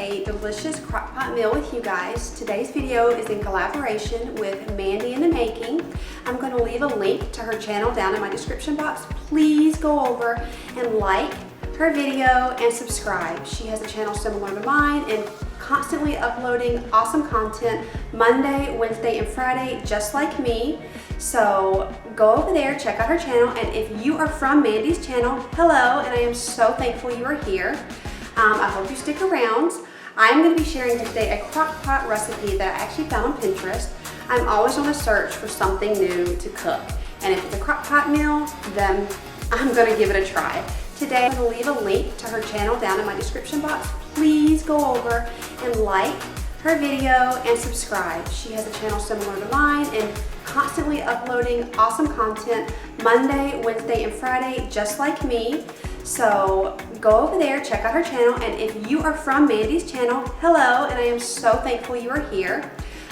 a delicious crock pot meal with you guys. Today's video is in collaboration with Mandy in the Making. I'm going to leave a link to her channel down in my description box. Please go over and like her video and subscribe. She has a channel similar to mine and constantly uploading awesome content Monday, Wednesday, and Friday, just like me. So go over there, check out her channel, and if you are from Mandy's channel, hello, and I am so thankful you are here. I hope you stick around. I'm going to be sharing today a crock pot recipe that I actually found on Pinterest. I'm always on a search for something new to cook, and if it's a crock pot meal, then I'm going to give it a try. Today I'm going to leave a link to her channel down in my description box. Please go over and like her video and subscribe. She has a channel similar to mine and constantly uploading awesome content Monday, Wednesday, and Friday, just like me. So go over there, check out her channel, and if you are from Mandy's channel, hello, and I am so thankful you are here.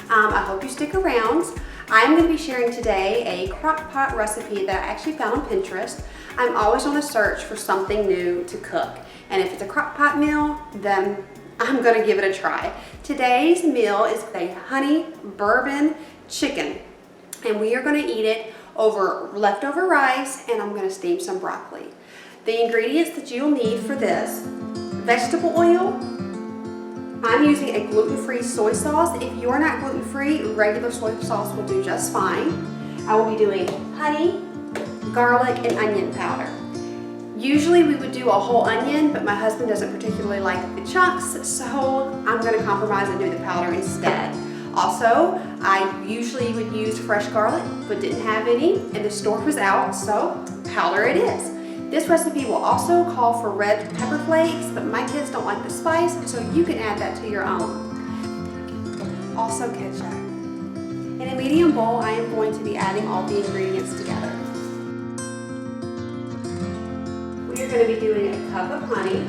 I hope you stick around. I'm going to be sharing today a crock pot recipe that I actually found on Pinterest. I'm always on a search for something new to cook, and if it's a crock pot meal, then I'm going to give it a try. Today's meal is a honey bourbon chicken, and we are going to eat it over leftover rice, and I'm going to steam some broccoli. The ingredients that you'll need for this: vegetable oil. I'm using a gluten-free soy sauce. If you're not gluten-free, regular soy sauce will do just fine. I will be doing honey, garlic, and onion powder. Usually we would do a whole onion, but my husband doesn't particularly like the chunks, so I'm going to compromise and do the powder instead. Also, I usually would use fresh garlic, but didn't have any, and the store was out, so powder it is. This recipe will also call for red pepper flakes, but my kids don't like the spice, so you can add that to your own. Also ketchup. In a medium bowl, I am going to be adding all the ingredients together. We are going to be doing a cup of honey,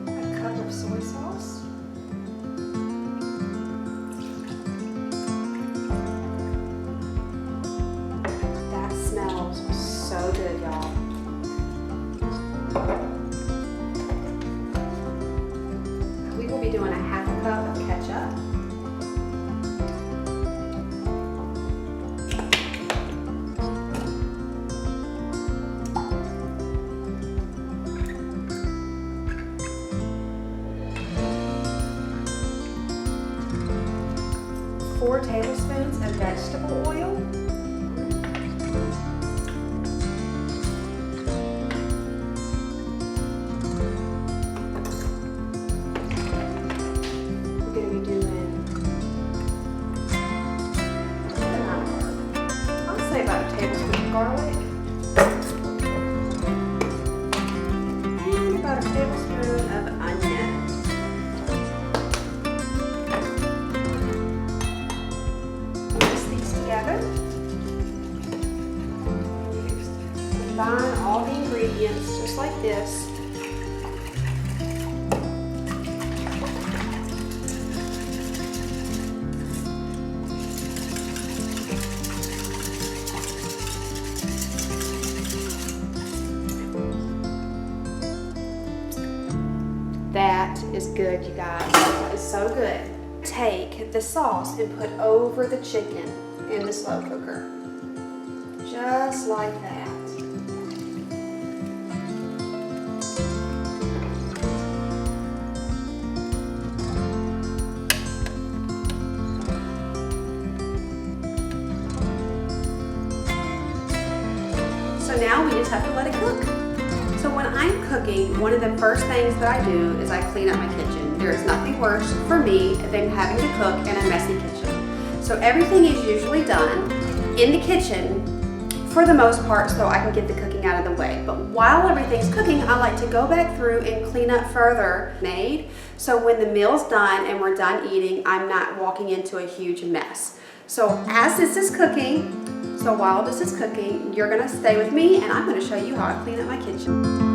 1 cup of soy sauce, that smells so good, y'all. We will be doing a 1/2 cup of ketchup, four tablespoons of vegetable oil, we're going to be doing I'll say about a tablespoon of garlic and about a tablespoon of onion. Combine all the ingredients just like this. That is good, you guys. That is so good. Take the sauce and put over the chicken in the slow cooker. Just like that. So now we just have to let it cook. So when I'm cooking, one of the first things that I do is I clean up my kitchen. There is nothing worse for me than having to cook in a messy kitchen. So everything is usually done in the kitchen for the most part so I can get the cooking out of the way. But while everything's cooking, I like to go back through and clean up further made. So when the meal's done and we're done eating, I'm not walking into a huge mess. So as this is cooking, So while this is cooking, you're gonna stay with me and I'm gonna show you how I clean up my kitchen.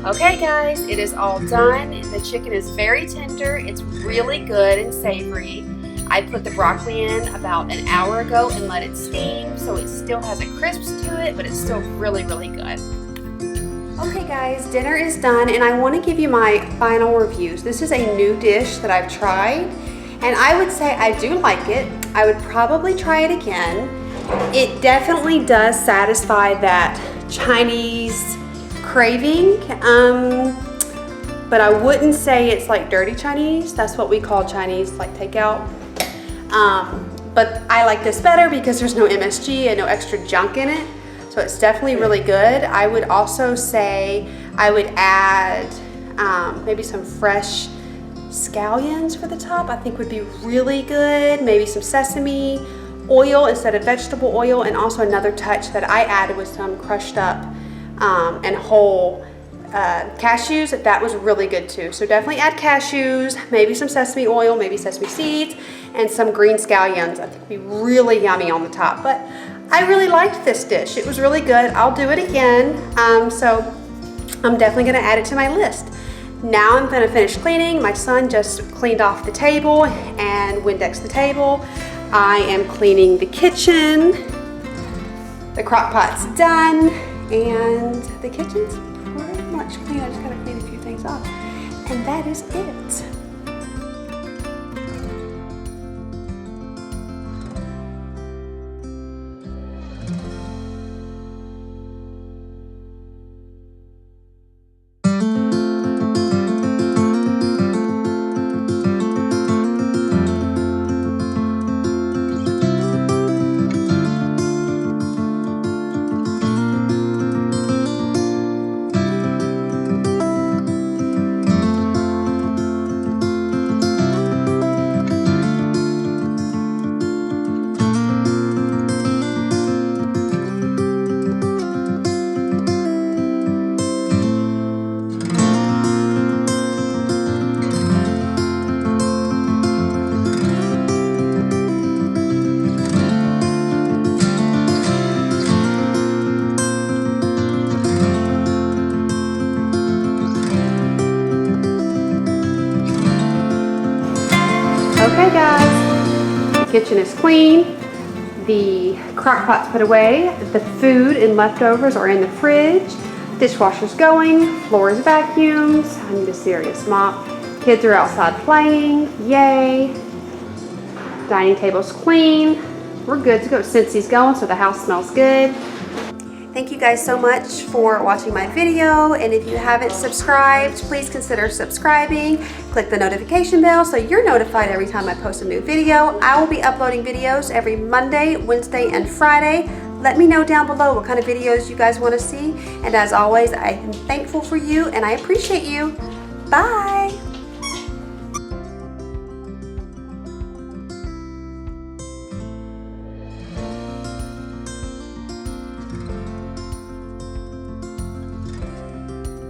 Okay guys, it is all done. The chicken is very tender. It's really good and savory. I put the broccoli in about an hour ago and let it steam, so it still has a crisp to it, but it's still really, really good. Okay guys, dinner is done and I want to give you my final reviews. This is a new dish that I've tried and I would say I do like it. I would probably try it again. It definitely does satisfy that Chinese craving, but I wouldn't say it's like dirty Chinese. That's what we call Chinese, like takeout. But I like this better because there's no MSG and no extra junk in it. So it's definitely really good. I would also say I would add maybe some fresh scallions for the top. I think would be really good. Maybe some sesame oil instead of vegetable oil, and also another touch that I added was some crushed up and whole cashews. That was really good too. So definitely add cashews, maybe some sesame oil, maybe sesame seeds, and some green scallions. I think would be really yummy on the top. But I really liked this dish. It was really good. I'll do it again. So I'm definitely gonna add it to my list. Now I'm gonna finish cleaning. My son just cleaned off the table and Windexed the table. I am cleaning the kitchen. The crock pot's done. And the kitchen's pretty much clean. I just gotta clean a few things off. And that is it. Okay guys, the kitchen is clean, the crock pot's put away, the food and leftovers are in the fridge, dishwasher's going, floor is vacuumed, I need a serious mop, kids are outside playing, yay, dining table's clean, we're good to go. Scentssy's going, so the house smells good. Thank you guys so much for watching my video, and if you haven't subscribed, please consider subscribing. Click the notification bell so you're notified every time I post a new video. I will be uploading videos every Monday, Wednesday, and Friday. Let me know down below what kind of videos you guys want to see, and as always, I am thankful for you and I appreciate you. Bye!